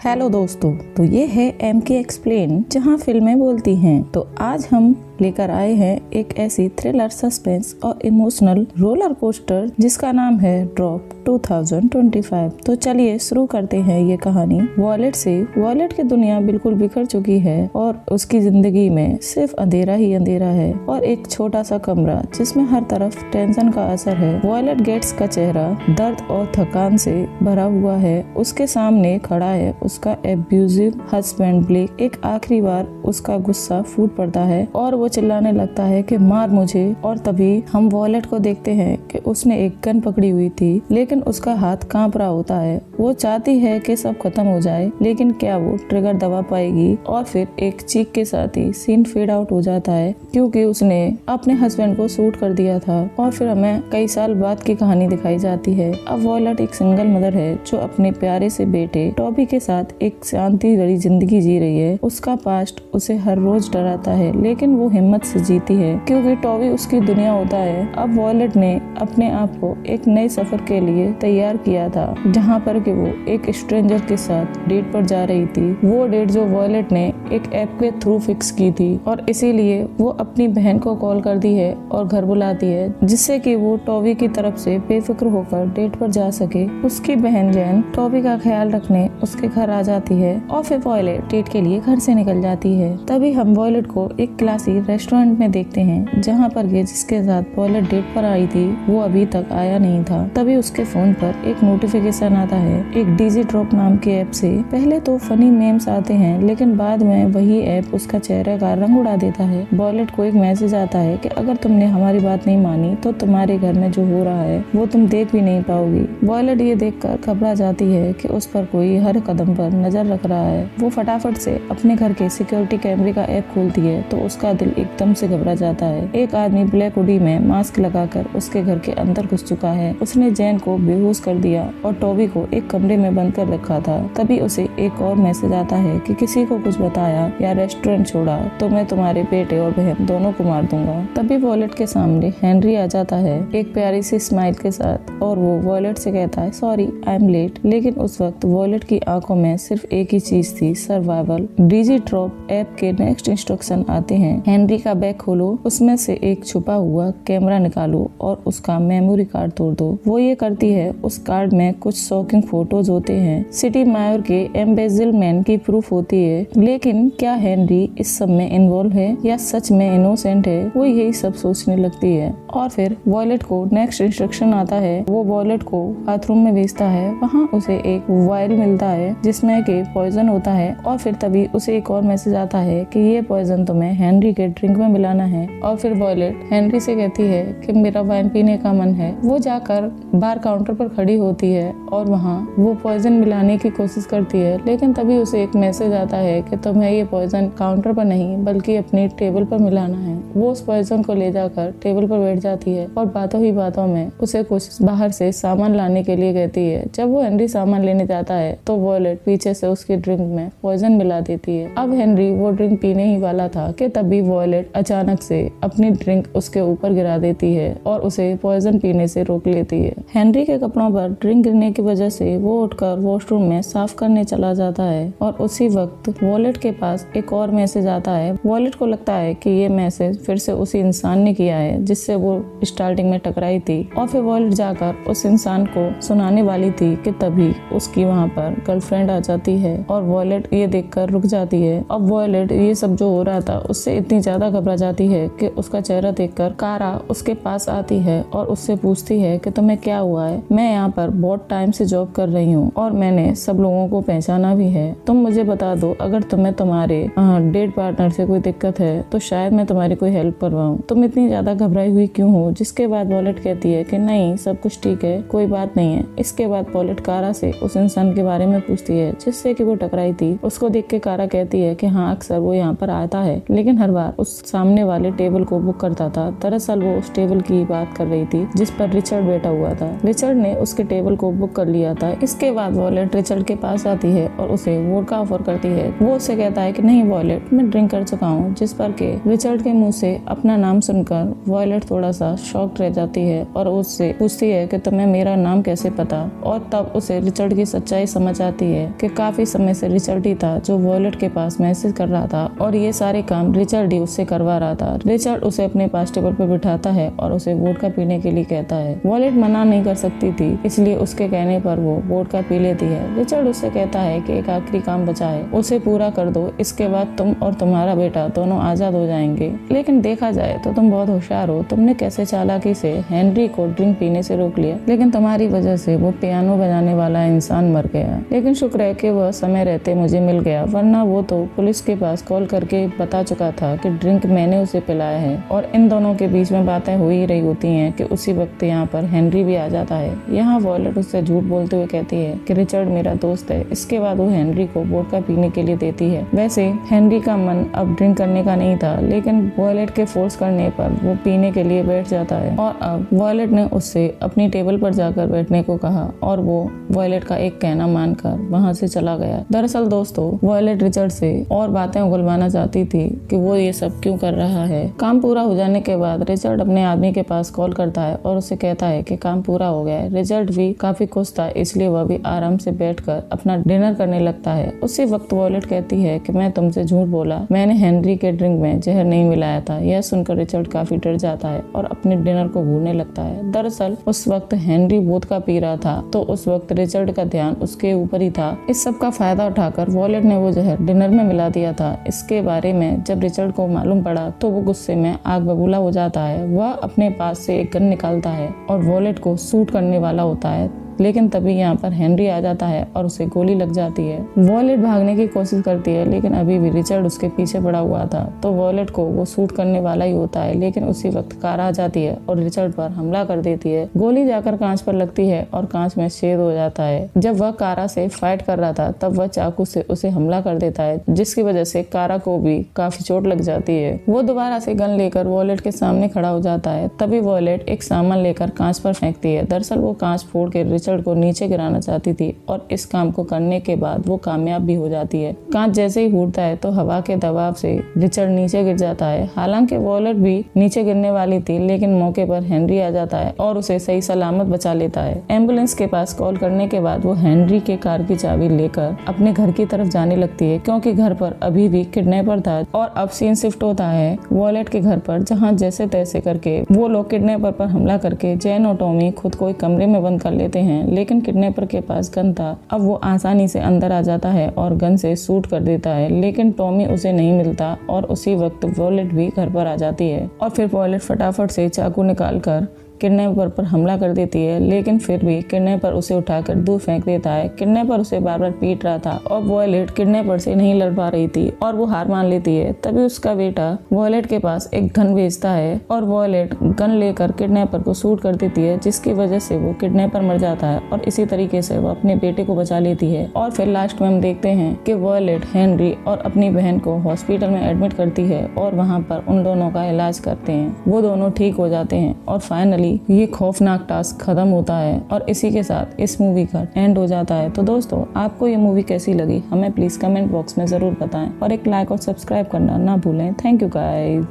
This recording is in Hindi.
हेलो दोस्तों, तो ये है MK एक्सप्लेन, जहाँ फिल्में बोलती हैं। तो आज हम लेकर आए हैं एक ऐसी थ्रिलर, सस्पेंस और इमोशनल रोलर कोस्टर जिसका नाम है ड्रॉप 2025। तो चलिए शुरू करते हैं ये कहानी वॉलेट से। वॉलेट की दुनिया बिल्कुल बिखर चुकी है और उसकी जिंदगी में सिर्फ अंधेरा ही अंधेरा है और एक छोटा सा कमरा जिसमें हर तरफ टेंशन का असर है। वॉलेट गेट्स का चेहरा दर्द और थकान से भरा हुआ है। उसके सामने खड़ा है उसका एब्यूजिव हस्बैंड ब्लेक। एक आखिरी बार उसका गुस्सा फूट पड़ता है और वो चिल्लाने लगता है कि मार मुझे। और तभी हम वॉलेट को देखते हैं कि उसने एक गन पकड़ी हुई थी, लेकिन उसका हाथ कांप रहा होता है। वो चाहती है कि सब खत्म हो जाए, लेकिन क्या वो ट्रिगर दबा पाएगी? और फिर एक चीख के साथ ही सीन फेड आउट हो जाता है, क्योंकि उसने अपने हस्बैंड को शूट कर दिया था। और फिर हमें कई साल बाद की कहानी दिखाई जाती है। अब वॉलेट एक सिंगल मदर है जो अपने प्यारे से बेटे टॉबी के साथ एक शांति भरी जिंदगी जी रही है। उसका पास्ट उसे हर रोज डराता है, लेकिन वो हिम्मत से जीती है क्योंकि टॉबी उसकी दुनिया होता है। अब वॉलेट ने अपने आप को एक नए सफर के लिए तैयार किया था, जहाँ पर कि वो एक स्ट्रेंजर के साथ डेट पर जा रही थी। वो डेट जो वॉलेट ने एक ऐप के थ्रू फिक्स की थी और इसीलिए वो अपनी बहन को कॉल करती है और घर बुलाती है, जिससे कि वो टॉबी की तरफ से बेफिक्र होकर डेट पर जा सके। उसकी बहन जैन टॉबी का ख्याल रखने उसके घर आ जाती है और फिर वॉलेट डेट के लिए घर से निकल जाती है। तभी हम वॉलेट को एक क्लासी रेस्टोरेंट में देखते हैं, जहाँ पर ये जिसके साथ वॉलेट डेट पर आई थी वो अभी तक आया नहीं था। तभी उसके फोन पर एक नोटिफिकेशन आता है एक डीजी ड्रॉप नाम के ऐप से। पहले तो फनी मेम्स आते हैं, लेकिन बाद में वही ऐप उसका चेहरे का रंग उड़ा देता है। वॉलेट को एक मैसेज आता है कि अगर तुमने हमारी बात नहीं मानी तो तुम्हारे घर में जो हो रहा है वो तुम देख भी नहीं पाओगी। वॉलेट ये देखकर घबरा जाती है कि उस पर कोई हर कदम पर नजर रख रहा है। वो फटाफट से अपने घर के सिक्योरिटी कैमरे का ऐप खोलती है तो उसका दिल एकदम से घबरा जाता है। एक आदमी ब्लैक हुडी में मास्क लगाकर उसके घर के अंदर घुस चुका है। उसने जैन को बेहोश कर दिया और टॉबी को एक कमरे में बंद कर रखा था। तभी उसे एक और मैसेज आता है कि किसी को कुछ बताया या रेस्टोरेंट छोड़ा तो मैं तुम्हारे बेटे और बहन दोनों को मार दूंगा। तभी वॉलेट के सामने हेनरी आ जाता है एक प्यारी सी स्माइल के साथ और वो वॉलेट से कहता है सॉरी आई एम लेट। लेकिन उस वक्त वॉलेट की आंखों में सिर्फ एक ही चीज थी, सर्वाइवल। डीजी ड्रॉप ऐप के नेक्स्ट इंस्ट्रक्शन आते हैं। हेनरी का बैग खोलो, उसमें से एक छुपा हुआ कैमरा निकालो और उसका मेमोरी कार्ड तोड़ दो। वो ये करती है। उस कार्ड में कुछ शॉकिंग फोटोज होते हैं। सिटी मायर के एम्बेजलमेंट की प्रूफ होती है। लेकिन क्या हेनरी इस सब में इन्वॉल्व है या सच में इनोसेंट है? वो यही सब सोचने लगती है। और फिर वॉलेट को नेक्स्ट इंस्ट्रक्शन आता है। वो वॉलेट को बाथरूम में भेजता है। वहाँ उसे एक वायल मिलता है जिसमें के पॉइजन होता है। और फिर तभी उसे एक और मैसेज आता है कि ये पॉइजन तुम्हें हेनरी के ड्रिंक में मिलाना है। और फिर वॉलेट हेनरी से कहती है कि मेरा वाइन पीने का मन है। वो जाकर बार काउंटर पर खड़ी होती है और वहाँ वो पॉइजन मिलाने की कोशिश करती है, लेकिन तभी उसे एक मैसेज आता है कि तुम्हें ये पॉइजन काउंटर पर नहीं बल्कि अपनी टेबल पर मिलाना है। वो उस पॉइजन को ले जाकर टेबल पर बैठ जाती है और बातों ही बातों में उसे कुछ बाहर से सामान लाने के लिए कहती है। जब वो हेनरी सामान लेने जाता है तो वॉलेट पीछे से उसकी ड्रिंक में पॉइजन मिला देती है। अब हेनरी वो ड्रिंक पीने ही वाला था कि तभी वॉलेट अचानक से अपनी ड्रिंक उसके ऊपर गिरा देती है और उसे पॉइजन पीने से रोक लेती है। हेनरी के कपड़ों पर ड्रिंक गिरने की वजह से वो उठकर वॉशरूम में साफ करने चला जाता है और उसी वक्त वॉलेट के पास एक और मैसेज आता है। वॉलेट को लगता है कि ये मैसेज फिर से उसी इंसान ने किया है जिससे वो स्टार्टिंग में टकराई थी। और फिर वॉलेट जाकर उस इंसान को सुनाने वाली थी कि तभी उसकी वहाँ पर गर्लफ्रेंड आ जाती है और वॉलेट ये देखकर रुक जाती है। अब वॉलेट ये सब जो हो रहा था उससे इतनी ज्यादा घबरा जाती है कि उसका चेहरा देखकर कारा उसके पास आती है और उससे पूछती है कि तुम्हें क्या हुआ है? मैं यहाँ पर बहुत टाइम से जॉब कर रही हूँ और मैंने सब लोगों को पहचाना भी है। तुम मुझे बता दो, अगर तुम्हें तुम्हारे डेट पार्टनर से कोई दिक्कत है तो शायद मैं तुम्हारी कोई हेल्प करवाऊँ। तुम इतनी ज्यादा घबराई हुई क्यों हो? जिसके बाद वॉलेट कहती है कि नहीं, सब कुछ ठीक है, कोई बात नहीं है। इसके बाद वॉलेट कारा से उस इंसान के बारे में पूछती है जिससे कि वो टकराई थी। उसको देख के कारा कहती है कि हाँ, अक्सर वो यहाँ पर आता है, लेकिन हर बार उस सामने वाले टेबल को बुक करता था। दरअसल वो उस टेबल की बात कर रही थी जिस पर रिचर्ड बैठा हुआ था। रिचर्ड ने उसके टेबल को बुक कर लिया था। इसके बाद वॉलेट रिचर्ड के पास आती है और उसे वोडका ऑफर करती है। वो उससे कहता कहता है कि नहीं वॉयलेट, मैं ड्रिंक कर चुका हूँ, जिस पर के रिचर्ड के मुंह से अपना नाम सुनकर वॉयलेट थोड़ा सा शॉक्ड रह जाती है और उससे पूछती है कि तुम्हें मेरा नाम कैसे पता। और तब उसे रिचर्ड की सच्चाई समझ आती है कि काफी समय से रिचर्ड ही था जो वॉयलेट के पास मैसेज कर रहा था और ये सारे काम रिचर्ड ही उससे करवा रहा था। रिचर्ड उसे अपने पास टेबल पर बिठाता है और उसे वोडका पीने के लिए कहता है। वॉयलेट मना नहीं कर सकती थी, इसलिए उसके कहने पर वो वोडका पी लेती है। रिचर्ड उससे कहता है कि एक आखिरी काम बचा है, उसे पूरा कर दो, इसके बाद तुम और तुम्हारा बेटा दोनों आजाद हो जाएंगे। लेकिन देखा जाए तो तुम बहुत होशियार हो, तुमने कैसे चालाकी से हेनरी को ड्रिंक पीने से रोक लिया, लेकिन तुम्हारी वजह से वो पियानो बजाने वाला इंसान मर गया। लेकिन शुक्र है कि वह समय रहते मुझे मिल गया, वरना वो तो पुलिस के पास कॉल करके बता चुका था कि ड्रिंक मैंने उसे पिलाया है। और इन दोनों के बीच में बातें हो ही रही होती हैं कि उसी वक्त यहाँ पर हेनरी भी आ जाता है। यहाँ वॉयलेट उससे झूठ बोलते हुए कहती है कि रिचर्ड मेरा दोस्त है। इसके बाद वो हेनरी को वोडका पीने के लिए देती है। वैसे हेनरी का मन अब ड्रिंक करने का नहीं था, लेकिन वॉयलेट के फोर्स करने पर वो पीने के लिए बैठ जाता है और अब वॉयलेट ने उससे अपनी टेबल पर जाकर बैठने को कहा और वो वॉयलेट का एक कहना मानकर वहाँ से चला गया। दरअसल दोस्तों, वॉयलेट रिचर्ड से और बातें उगलवाना चाहती थी कि वो ये सब क्यों कर रहा है। काम पूरा हो जाने के बाद रिचर्ड अपने आदमी के पास कॉल करता है और उसे कहता है कि काम पूरा हो गया है। रिचर्ड भी काफी खुश था, इसलिए वह भी आराम से बैठकर अपना डिनर करने लगता है। उसी वक्त वॉयलेट कहती है कि मैं तुमसे झूठ बोला, मैंने हेनरी के ड्रिंक में जहर नहीं मिलाया था। यह सुनकर रिचर्ड काफी डर जाता है और अपने डिनर को भूलने लगता है। दरअसल उस वक्त हेनरी वोडका पी रहा था, तो उस वक्त रिचर्ड का ध्यान उसके ऊपर ही था। इस सब का फायदा उठाकर वॉयलेट ने वो जहर डिनर में मिला दिया था। इसके बारे में जब रिचर्ड को मालूम पड़ा तो वो गुस्से में आग बबूला हो जाता है। वह अपने पास से एक गन निकालता है और वॉयलेट को शूट करने वाला होता है, लेकिन तभी यहाँ पर हेनरी आ जाता है और उसे गोली लग जाती है। वॉयलेट भागने की कोशिश करती है, लेकिन अभी भी रिचर्ड उसके पीछे पड़ा हुआ था, तो वॉयलेट को वो शूट करने वाला ही होता है। लेकिन उसी वक्त कार आ जाती है और रिचर्ड पर हमला कर देती है। गोली जाकर कांच पर लगती है और कांच में छेद हो जाता है। जब वह कारा से फाइट कर रहा था तब वह चाकू से उसे हमला कर देता है, जिसकी वजह से कारा को भी काफी चोट लग जाती है। वो दोबारा से गन लेकर वॉयलेट के सामने खड़ा हो जाता है। तभी वॉयलेट एक सामान लेकर कांच पर फेंकती है। दरअसल वो कांच फोड़ के रिचर्ड को नीचे गिराना चाहती थी और इस काम को करने के बाद वो कामयाब भी हो जाती है। कांच जैसे ही फूटता है तो हवा के दबाव से रिचर्ड नीचे गिर जाता है। हालांकि वॉयलेट भी नीचे गिरने वाली थी, लेकिन मौके पर हेनरी आ जाता है और उसे सही सलामत बचा लेता है। एम्बुलेंस के पास कॉल करने के बाद वो हेनरी के कार की चाबी लेकर अपने घर की तरफ जाने लगती है, क्योंकि घर पर अभी भी किडनैपर था। और अब सीन शिफ्ट होता है वॉयलेट के घर पर, जहाँ जैसे तैसे करके वो लोग किडनैपर पर हमला करके जैन और टॉमी खुद को एक कमरे में बंद कर लेते हैं। लेकिन किडनैपर के पास गन था। अब वो आसानी से अंदर आ जाता है और गन से शूट कर देता है, लेकिन टॉमी उसे नहीं मिलता और उसी वक्त वॉयलेट भी घर पर आ जाती है और फिर वॉयलेट फटाफट से चाकू निकालकर किडनैपर पर हमला कर देती है। लेकिन फिर भी किडनैपर उसे उठाकर दूर फेंक देता है। किडनैपर उसे बार बार पीट रहा था और वॉयलेट किडनैपर से नहीं लड़ पा रही थी और वो हार मान लेती है। तभी उसका बेटा वॉयलेट के पास एक गन भेजता है और वॉयलेट गन लेकर किडनैपर को शूट कर देती है, जिसकी वजह से वो किडनैपर मर जाता है और इसी तरीके से वो अपने बेटे को बचा लेती है। और फिर लास्ट में हम देखते हैं कि वॉयलेट हेनरी और अपनी बहन को हॉस्पिटल में एडमिट करती है और वहाँ पर उन दोनों का इलाज करते हैं। वो दोनों ठीक हो जाते हैं और फाइनली ये खौफनाक टास्क खत्म होता है और इसी के साथ इस मूवी का एंड हो जाता है। तो दोस्तों, आपको ये मूवी कैसी लगी हमें प्लीज कमेंट बॉक्स में जरूर बताएं और एक लाइक और सब्सक्राइब करना ना भूलें। Thank you guys.